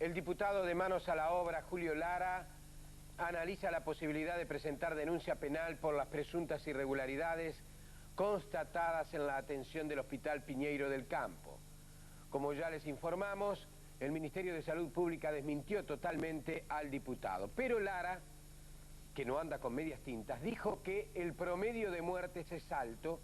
El diputado de Manos a la Obra, Julio Lara, analiza la posibilidad de presentar denuncia penal por las presuntas irregularidades constatadas en la atención del Hospital Piñeiro del Campo. Como ya les informamos, el Ministerio de Salud Pública desmintió totalmente al diputado. Pero Lara, que no anda con medias tintas, dijo que el promedio de muertes es alto,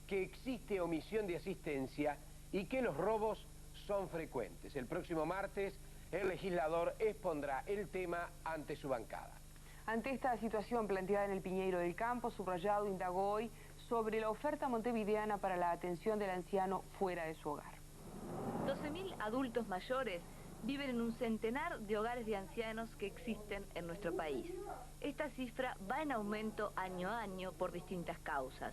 que existe omisión de asistencia y que los robos son frecuentes. El próximo martes, el legislador expondrá el tema ante su bancada. Ante esta situación planteada en el Piñeiro del Campo, Subrayado indagó hoy sobre la oferta montevideana para la atención del anciano fuera de su hogar. 12.000 adultos mayores viven en un centenar de hogares de ancianos que existen en nuestro país. Esta cifra va en aumento año a año por distintas causas.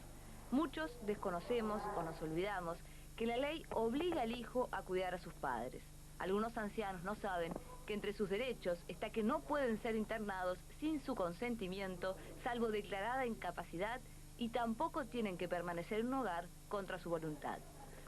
Muchos desconocemos o nos olvidamos que la ley obliga al hijo a cuidar a sus padres. Algunos ancianos no saben que entre sus derechos está que no pueden ser internados sin su consentimiento, salvo declarada incapacidad, y tampoco tienen que permanecer en un hogar contra su voluntad.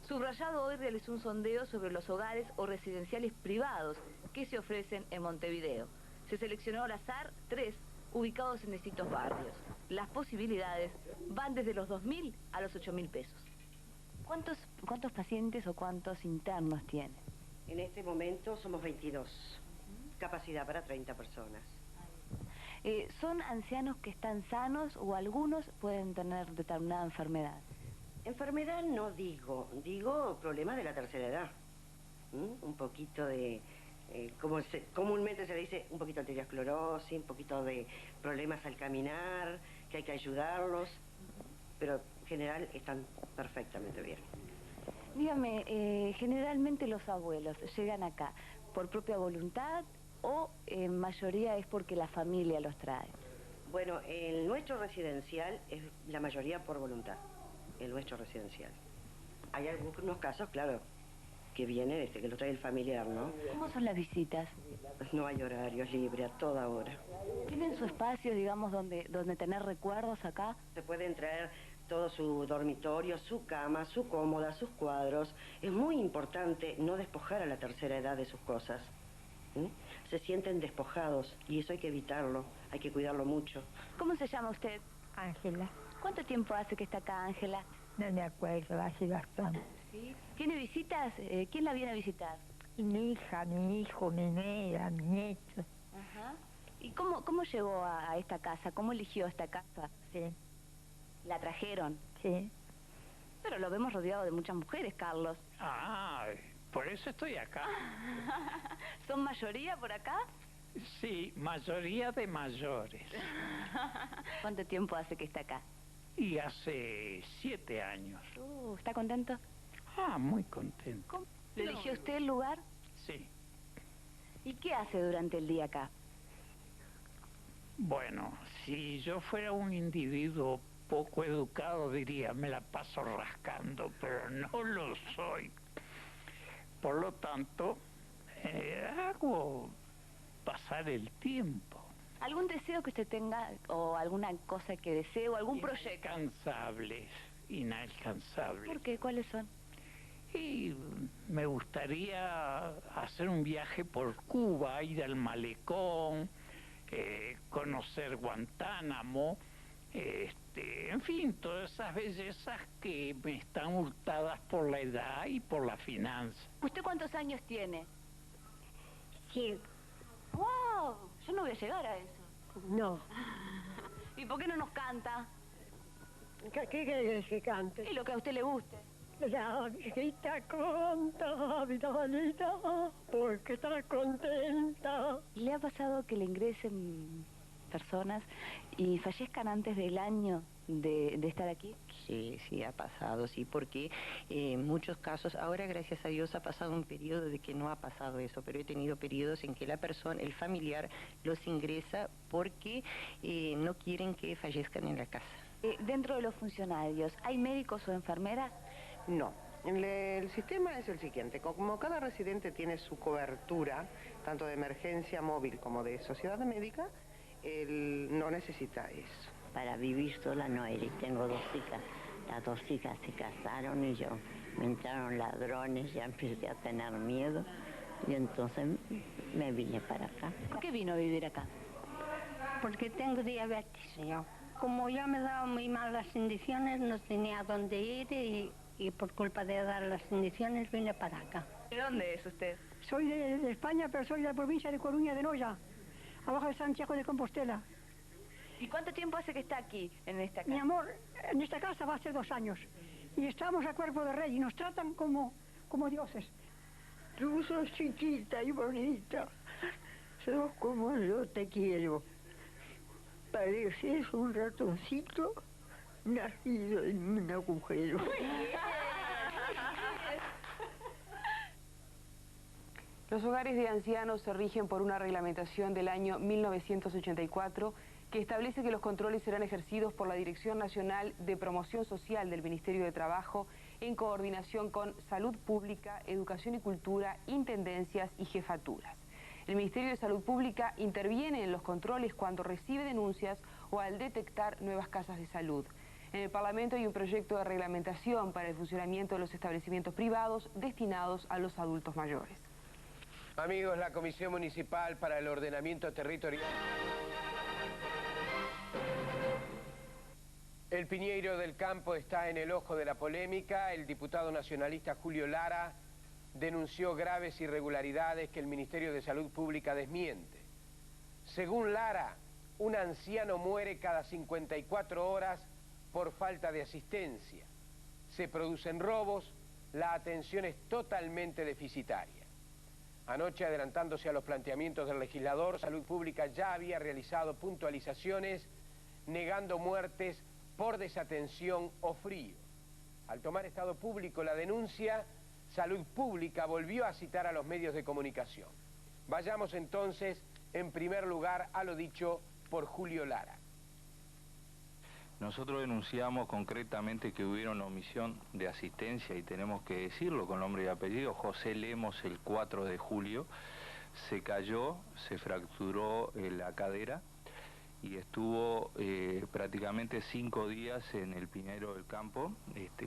Subrayado hoy realizó un sondeo sobre los hogares o residenciales privados que se ofrecen en Montevideo. Se seleccionó al azar 3 ubicados en distintos barrios. Las posibilidades van desde los 2.000 a los 8.000 pesos. ¿Cuántos pacientes o cuántos internos tiene? En este momento somos 22. Capacidad para 30 personas. ¿Son ancianos que están sanos o algunos pueden tener determinada enfermedad? Enfermedad no digo problemas de la tercera edad. Un poquito de, comúnmente se le dice, un poquito de arteriosclerosis, un poquito de problemas al caminar, que hay que ayudarlos, pero en general están perfectamente bien. Dígame, generalmente los abuelos llegan acá por propia voluntad o en mayoría es porque la familia los trae. Bueno, el nuestro residencial es la mayoría por voluntad, el nuestro residencial. Hay algunos casos, claro, que vienen, que lo trae el familiar, ¿no? ¿Cómo son las visitas? No hay horarios libres a toda hora. ¿Tienen su espacio, digamos, donde tener recuerdos acá? Se pueden traer todo su dormitorio, su cama, su cómoda, sus cuadros. Es muy importante no despojar a la tercera edad de sus cosas. Se sienten despojados y eso hay que evitarlo, hay que cuidarlo mucho. ¿Cómo se llama usted? Ángela. ¿Cuánto tiempo hace que está acá, Ángela? No me acuerdo, hace bastante. ¿Sí? ¿Tiene visitas? ¿Quién la viene a visitar? Mi hija, mi hijo, mi nuera, mi nieto. Ajá. ¿Y cómo llegó a esta casa? ¿Cómo eligió esta casa? Sí. ¿La trajeron? Sí. Pero lo vemos rodeado de muchas mujeres, Carlos. Ah, por eso estoy acá. ¿Son mayoría por acá? Sí, mayoría de mayores. ¿Cuánto tiempo hace que está acá? Y hace 7 años. ¿Está contento? Ah, muy contento. ¿Lo eligió usted el lugar? Sí. ¿Y qué hace durante el día acá? Bueno, si yo fuera un individuo poco educado diría me la paso rascando, pero no lo soy. Por lo tanto, hago pasar el tiempo. ¿Algún deseo que usted tenga o alguna cosa que desee o algún proyecto? Inalcanzables. ¿Por qué? ¿Cuáles son? Y me gustaría hacer un viaje por Cuba, ir al Malecón, conocer Guantánamo, en fin, todas esas bellezas que me están hurtadas por la edad y por la finanza. ¿Usted cuántos años tiene? 7. ¡Wow! Yo no voy a llegar a eso. No. ¿Y por qué no nos canta? ¿Qué querés que cante? Y lo que a usted le guste. La viejita canta, vida bonita, porque está contenta. ¿Le ha pasado que le ingresen personas y fallezcan antes del año de estar aquí? Sí, sí, ha pasado, sí, porque en muchos casos, ahora gracias a Dios ha pasado un periodo de que no ha pasado eso, pero he tenido periodos en que la persona, el familiar, los ingresa porque no quieren que fallezcan en la casa. Dentro de los funcionarios, ¿hay médicos o enfermeras? No. El sistema es el siguiente, como cada residente tiene su cobertura, tanto de emergencia móvil como de sociedad médica, él no necesita eso. Para vivir sola no, tengo 2 hijas. Las 2 hijas se casaron y me entraron ladrones, ya empecé a tener miedo Y entonces me vine para acá. ¿Por qué vino a vivir acá? Porque tengo diabetes yo. Como ya me daba muy mal las indicaciones, no tenía dónde ir y por culpa de dar las indicaciones vine para acá. ¿De dónde es usted? Soy de España, pero soy de la provincia de Coruña de Noya, abajo de Santiago de Compostela. ¿Y cuánto tiempo hace que está aquí, en esta casa? Mi amor, en esta casa va a ser 2 años. Y estamos a cuerpo de rey y nos tratan como dioses. Tú sos chiquita y bonita. Sos como yo te quiero. Pareces un ratoncito nacido en un agujero. Los hogares de ancianos se rigen por una reglamentación del año 1984 que establece que los controles serán ejercidos por la Dirección Nacional de Promoción Social del Ministerio de Trabajo en coordinación con Salud Pública, Educación y Cultura, Intendencias y Jefaturas. El Ministerio de Salud Pública interviene en los controles cuando recibe denuncias o al detectar nuevas casas de salud. En el Parlamento hay un proyecto de reglamentación para el funcionamiento de los establecimientos privados destinados a los adultos mayores. Amigos, la Comisión Municipal para el Ordenamiento Territorial. El Piñeiro del Campo está en el ojo de la polémica. El diputado nacionalista Julio Lara denunció graves irregularidades que el Ministerio de Salud Pública desmiente. Según Lara, un anciano muere cada 54 horas por falta de asistencia. Se producen robos, la atención es totalmente deficitaria. Anoche, adelantándose a los planteamientos del legislador, Salud Pública ya había realizado puntualizaciones negando muertes por desatención o frío. Al tomar estado público la denuncia, Salud Pública volvió a citar a los medios de comunicación. Vayamos entonces, en primer lugar, a lo dicho por Julio Lara. Nosotros denunciamos concretamente que hubiera una omisión de asistencia, y tenemos que decirlo con nombre y apellido. José Lemos, el 4 de julio, se cayó, se fracturó la cadera y estuvo prácticamente 5 días en el Piñeiro del Campo,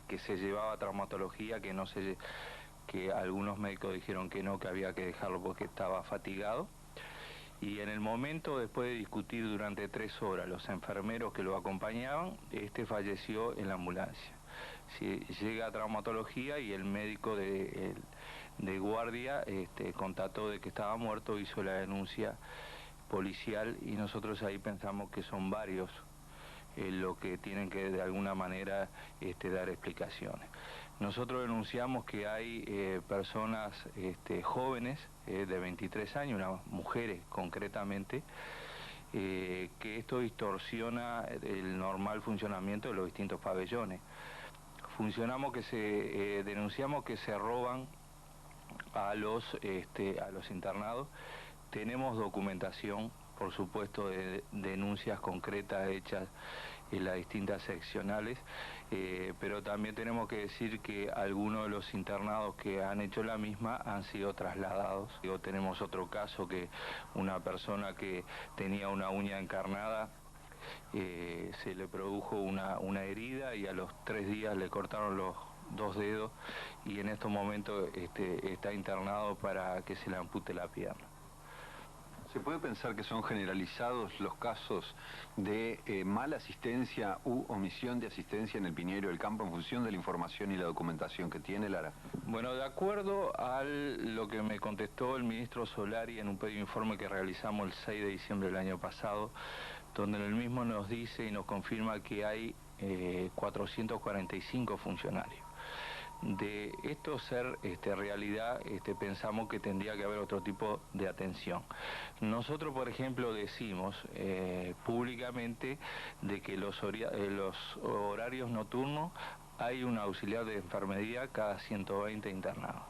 que se llevaba traumatología, que algunos médicos dijeron que no, que había que dejarlo porque estaba fatigado. Y en el momento, después de discutir durante 3 horas los enfermeros que lo acompañaban, falleció en la ambulancia. Llega a traumatología y el médico de guardia constató de que estaba muerto, hizo la denuncia policial, y nosotros ahí pensamos que son varios lo que tienen que de alguna manera dar explicaciones. Nosotros denunciamos que hay personas jóvenes de 23 años, unas mujeres concretamente, que esto distorsiona el normal funcionamiento de los distintos pabellones. Denunciamos que se roban a los internados. Tenemos documentación, por supuesto, de denuncias concretas hechas en las distintas seccionales, pero también tenemos que decir que algunos de los internados que han hecho la misma han sido trasladados. Tenemos otro caso, que una persona que tenía una uña encarnada, se le produjo una herida y a los 3 días le cortaron los 2 dedos, y en estos momentos está internado para que se le ampute la pierna. ¿Se puede pensar que son generalizados los casos de mala asistencia u omisión de asistencia en el Piñeiro del Campo en función de la información y la documentación que tiene, Lara? Bueno, de acuerdo a lo que me contestó el ministro Solari en un pedido de informe que realizamos el 6 de diciembre del año pasado, donde él mismo nos dice y nos confirma que hay 445 funcionarios. De esto ser realidad, pensamos que tendría que haber otro tipo de atención. Nosotros, por ejemplo, decimos públicamente de que los horarios nocturnos hay un auxiliar de enfermería cada 120 internados,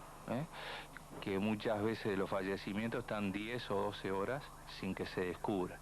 que muchas veces los fallecimientos están 10 o 12 horas sin que se descubra.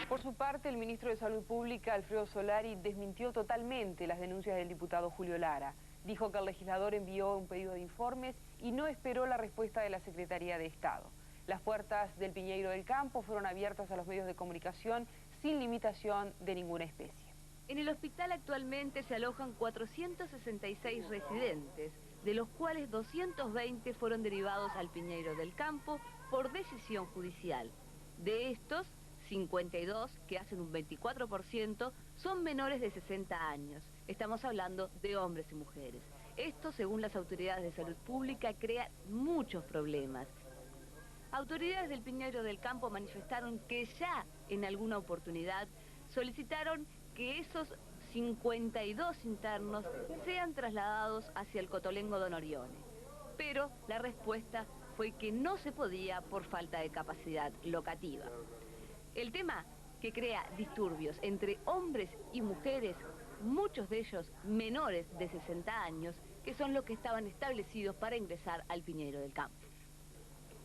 Por su parte, el ministro de Salud Pública, Alfredo Solari, desmintió totalmente las denuncias del diputado Julio Lara. Dijo que el legislador envió un pedido de informes y no esperó la respuesta de la Secretaría de Estado. Las puertas del Piñeiro del Campo fueron abiertas a los medios de comunicación sin limitación de ninguna especie. En el hospital actualmente se alojan 466 residentes, de los cuales 220 fueron derivados al Piñeiro del Campo por decisión judicial. De estos, 52, que hacen un 24%, son menores de 60 años. Estamos hablando de hombres y mujeres. Esto, según las autoridades de salud pública, crea muchos problemas. Autoridades del Piñeiro del Campo manifestaron que ya en alguna oportunidad solicitaron que esos 52 internos sean trasladados hacia el Cotolengo Don Orione. Pero la respuesta fue que no se podía por falta de capacidad locativa. El tema que crea disturbios entre hombres y mujeres, muchos de ellos menores de 60 años, que son los que estaban establecidos para ingresar al Piñeiro del Campo.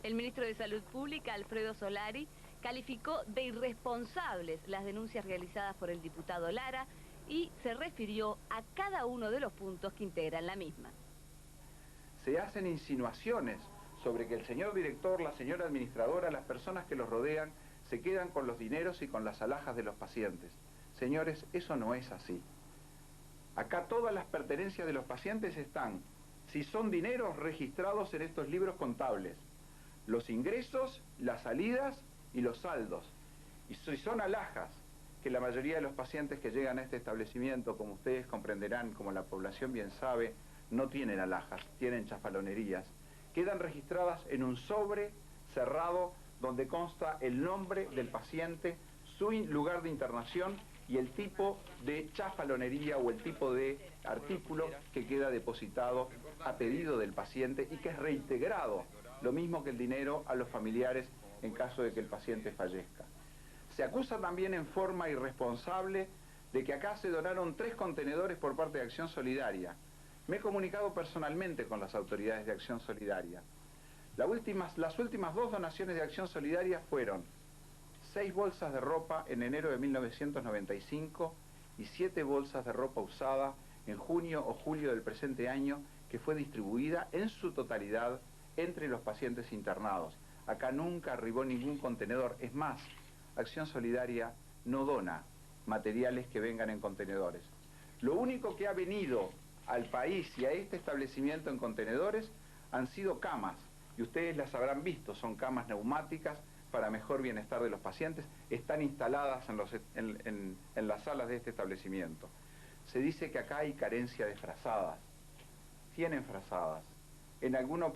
El ministro de Salud Pública, Alfredo Solari, calificó de irresponsables las denuncias realizadas por el diputado Lara y se refirió a cada uno de los puntos que integran la misma. Se hacen insinuaciones sobre que el señor director, la señora administradora, las personas que los rodean, se quedan con los dineros y con las alhajas de los pacientes. Señores, eso no es así. Acá todas las pertenencias de los pacientes están, si son dineros, registrados en estos libros contables. Los ingresos, las salidas y los saldos. Y si son alhajas, que la mayoría de los pacientes que llegan a este establecimiento, como ustedes comprenderán, como la población bien sabe, no tienen alhajas, tienen chafalonerías. Quedan registradas en un sobre cerrado donde consta el nombre del paciente, su lugar de internación y el tipo de chafalonería o el tipo de artículo que queda depositado a pedido del paciente y que es reintegrado, lo mismo que el dinero, a los familiares en caso de que el paciente fallezca. Se acusa también en forma irresponsable de que acá se donaron 3 contenedores por parte de Acción Solidaria. Me he comunicado personalmente con las autoridades de Acción Solidaria. Las últimas 2 donaciones de Acción Solidaria fueron 6 bolsas de ropa en enero de 1995 y 7 bolsas de ropa usada en junio o julio del presente año, que fue distribuida en su totalidad entre los pacientes internados. Acá nunca arribó ningún contenedor. Es más, Acción Solidaria no dona materiales que vengan en contenedores. Lo único que ha venido al país y a este establecimiento en contenedores han sido camas, y ustedes las habrán visto, son camas neumáticas para mejor bienestar de los pacientes, están instaladas en las salas de este establecimiento. Se dice que acá hay carencia de frazadas. Tienen frazadas. En alguna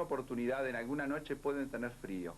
oportunidad, en alguna noche pueden tener frío,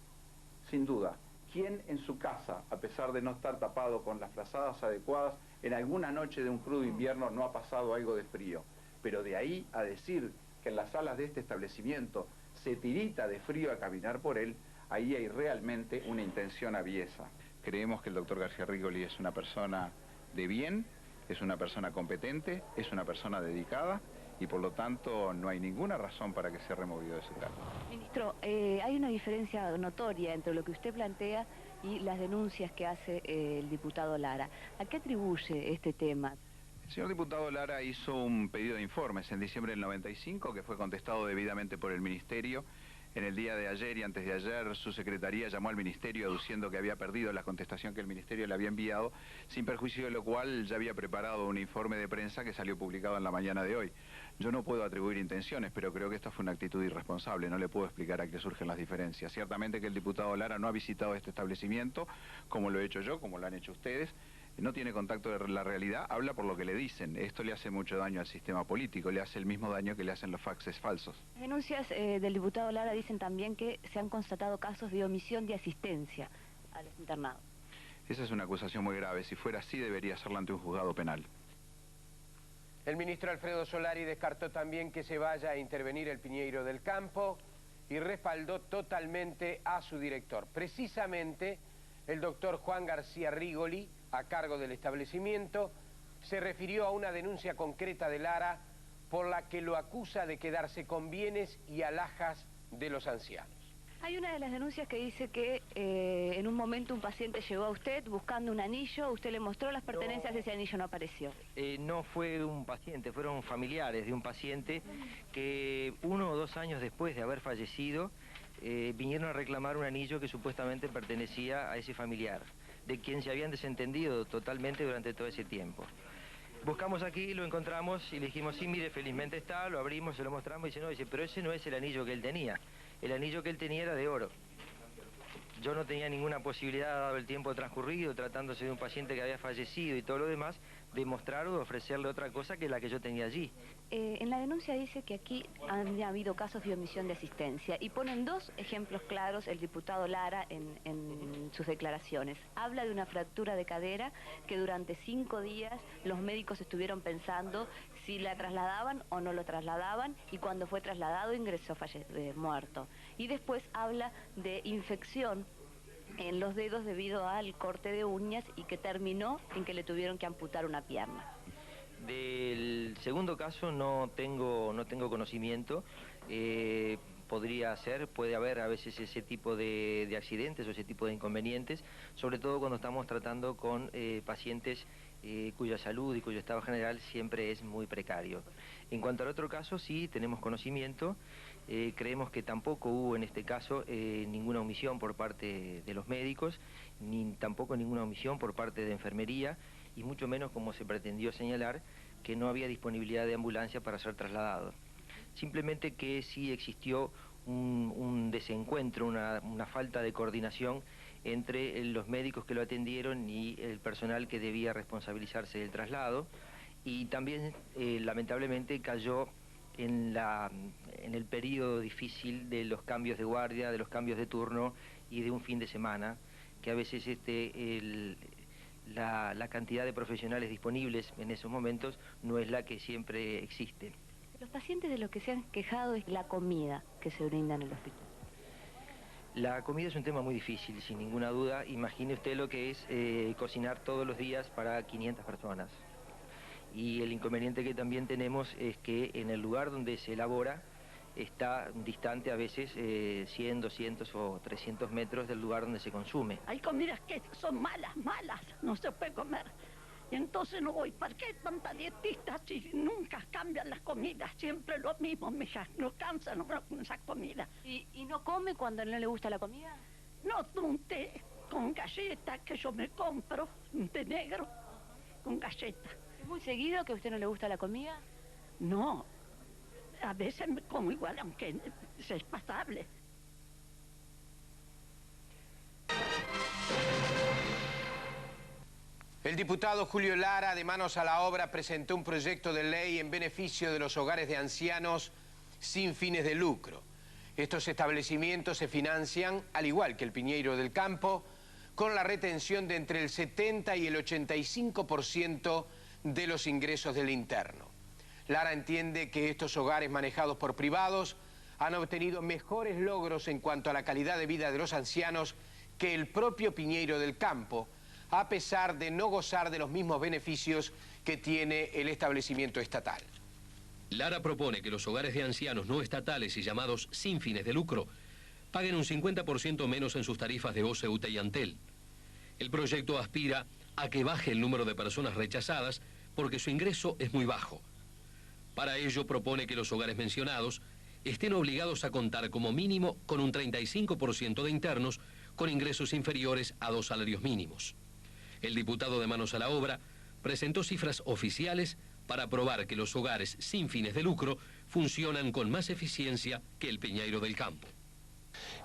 sin duda. ¿Quién en su casa, a pesar de no estar tapado con las frazadas adecuadas, en alguna noche de un crudo invierno no ha pasado algo de frío? Pero de ahí a decir que en las salas de este establecimiento se tirita de frío a caminar por él, ahí hay realmente una intención aviesa. Creemos que el doctor García Rigoli es una persona de bien, es una persona competente, es una persona dedicada, y por lo tanto no hay ninguna razón para que sea removido de su cargo. Ministro, hay una diferencia notoria entre lo que usted plantea y las denuncias que hace el diputado Lara. ¿A qué atribuye este tema? El señor diputado Lara hizo un pedido de informes en diciembre del 95 que fue contestado debidamente por el Ministerio. En el día de ayer y antes de ayer su secretaría llamó al Ministerio aduciendo que había perdido la contestación que el Ministerio le había enviado, sin perjuicio de lo cual ya había preparado un informe de prensa que salió publicado en la mañana de hoy. Yo no puedo atribuir intenciones, pero creo que esta fue una actitud irresponsable, no le puedo explicar a qué surgen las diferencias. Ciertamente que el diputado Lara no ha visitado este establecimiento, como lo he hecho yo, como lo han hecho ustedes, no tiene contacto de la realidad, habla por lo que le dicen. Esto le hace mucho daño al sistema político, le hace el mismo daño que le hacen los faxes falsos. Las denuncias del diputado Lara dicen también que se han constatado casos de omisión de asistencia a los internados. Esa es una acusación muy grave. Si fuera así, debería serla ante un juzgado penal. El ministro Alfredo Solari descartó también que se vaya a intervenir el Piñeiro del Campo y respaldó totalmente a su director. Precisamente, el doctor Juan García Rigoli, a cargo del establecimiento, se refirió a una denuncia concreta de Lara por la que lo acusa de quedarse con bienes y alhajas de los ancianos. Hay una de las denuncias que dice que en un momento un paciente llegó a usted buscando un anillo, usted le mostró las pertenencias de ese anillo, no apareció. No fue un paciente, fueron familiares de un paciente que 1 o 2 años después de haber fallecido vinieron a reclamar un anillo que supuestamente pertenecía a ese familiar, de quien se habían desentendido totalmente durante todo ese tiempo. Buscamos aquí, lo encontramos y le dijimos, sí, mire, felizmente está, lo abrimos, se lo mostramos y dice, no, dice, pero ese no es el anillo que él tenía. El anillo que él tenía era de oro. Yo no tenía ninguna posibilidad, dado el tiempo transcurrido, tratándose de un paciente que había fallecido y todo lo demás, de mostrar o de ofrecerle otra cosa que la que yo tenía allí. En la denuncia dice que aquí han habido casos de omisión de asistencia y ponen dos ejemplos claros el diputado Lara en sus declaraciones. Habla de una fractura de cadera que durante 5 días los médicos estuvieron pensando si la trasladaban o no lo trasladaban y cuando fue trasladado ingresó muerto. Y después habla de infección en los dedos debido al corte de uñas y que terminó en que le tuvieron que amputar una pierna. Del segundo caso no tengo conocimiento. Podría ser, puede haber a veces ese tipo de accidentes o ese tipo de inconvenientes, sobre todo cuando estamos tratando con pacientes cuya salud y cuyo estado general siempre es muy precario. En cuanto al otro caso, sí, tenemos conocimiento. Creemos que tampoco hubo en este caso ninguna omisión por parte de los médicos, ni tampoco ninguna omisión por parte de enfermería, y mucho menos, como se pretendió señalar, que no había disponibilidad de ambulancia para ser trasladado. Simplemente que sí existió un desencuentro, una falta de coordinación entre los médicos que lo atendieron y el personal que debía responsabilizarse del traslado, y también lamentablemente cayó en el periodo difícil de los cambios de guardia, de los cambios de turno y de un fin de semana, que a veces la cantidad de profesionales disponibles en esos momentos no es la que siempre existe. Los pacientes de lo que se han quejado es la comida que se brinda en el hospital. La comida es un tema muy difícil, sin ninguna duda. Imagine usted lo que es cocinar todos los días para 500 personas. Y el inconveniente que también tenemos es que en el lugar donde se elabora está distante a veces 100, 200 o 300 metros del lugar donde se consume. Hay comidas que son malas, no se puede comer. Y entonces no voy. ¿Para qué tanta dietista si nunca cambian las comidas? Siempre lo mismo, mija. No cansan con esa comida. ¿Y no come cuando no le gusta la comida? No, un té con galleta que yo me compro, un té negro con galleta. ¿Es muy seguido que a usted no le gusta la comida? No, a veces me como igual, aunque es pasable. El diputado Julio Lara, de Manos a la Obra, presentó un proyecto de ley en beneficio de los hogares de ancianos sin fines de lucro. Estos establecimientos se financian, al igual que el Piñeiro del Campo, con la retención de entre el 70 y el 85% de los ingresos del interno. Lara entiende que estos hogares manejados por privados han obtenido mejores logros en cuanto a la calidad de vida de los ancianos que el propio Piñeiro del Campo, a pesar de no gozar de los mismos beneficios que tiene el establecimiento estatal. Lara propone que los hogares de ancianos no estatales y llamados sin fines de lucro paguen un 50% menos en sus tarifas de OCE, UTE y Antel. El proyecto aspira a que baje el número de personas rechazadas porque su ingreso es muy bajo. Para ello propone que los hogares mencionados estén obligados a contar como mínimo con un 35% de internos con ingresos inferiores a 2 salarios mínimos. El diputado de Manos a la Obra presentó cifras oficiales para probar que los hogares sin fines de lucro funcionan con más eficiencia que el Piñeiro del Campo.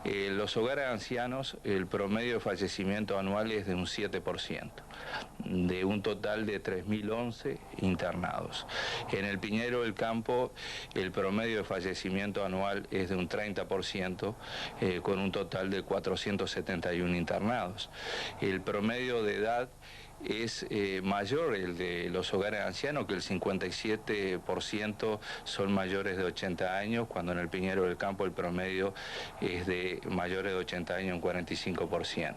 Los hogares ancianos, el promedio de fallecimiento anual es de un 7%, de un total de 3.011 internados. En el Piñeiro del Campo, el promedio de fallecimiento anual es de un 30%, con un total de 471 internados. El promedio de edad es mayor el de los hogares ancianos, que el 57% son mayores de 80 años, cuando en el Piñeiro del Campo el promedio es de mayores de 80 años, un 45%.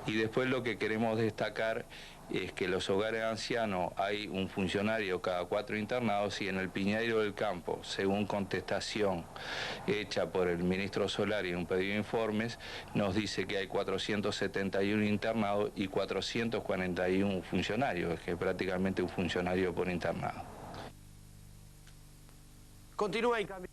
Y después lo que queremos destacar es que en los hogares ancianos hay un funcionario cada 4 internados, y en el Piñeiro del Campo, según contestación hecha por el ministro Solari en un pedido de informes, nos dice que hay 471 internados y 441 funcionarios, que es prácticamente un funcionario por internado. Continúa en cambio.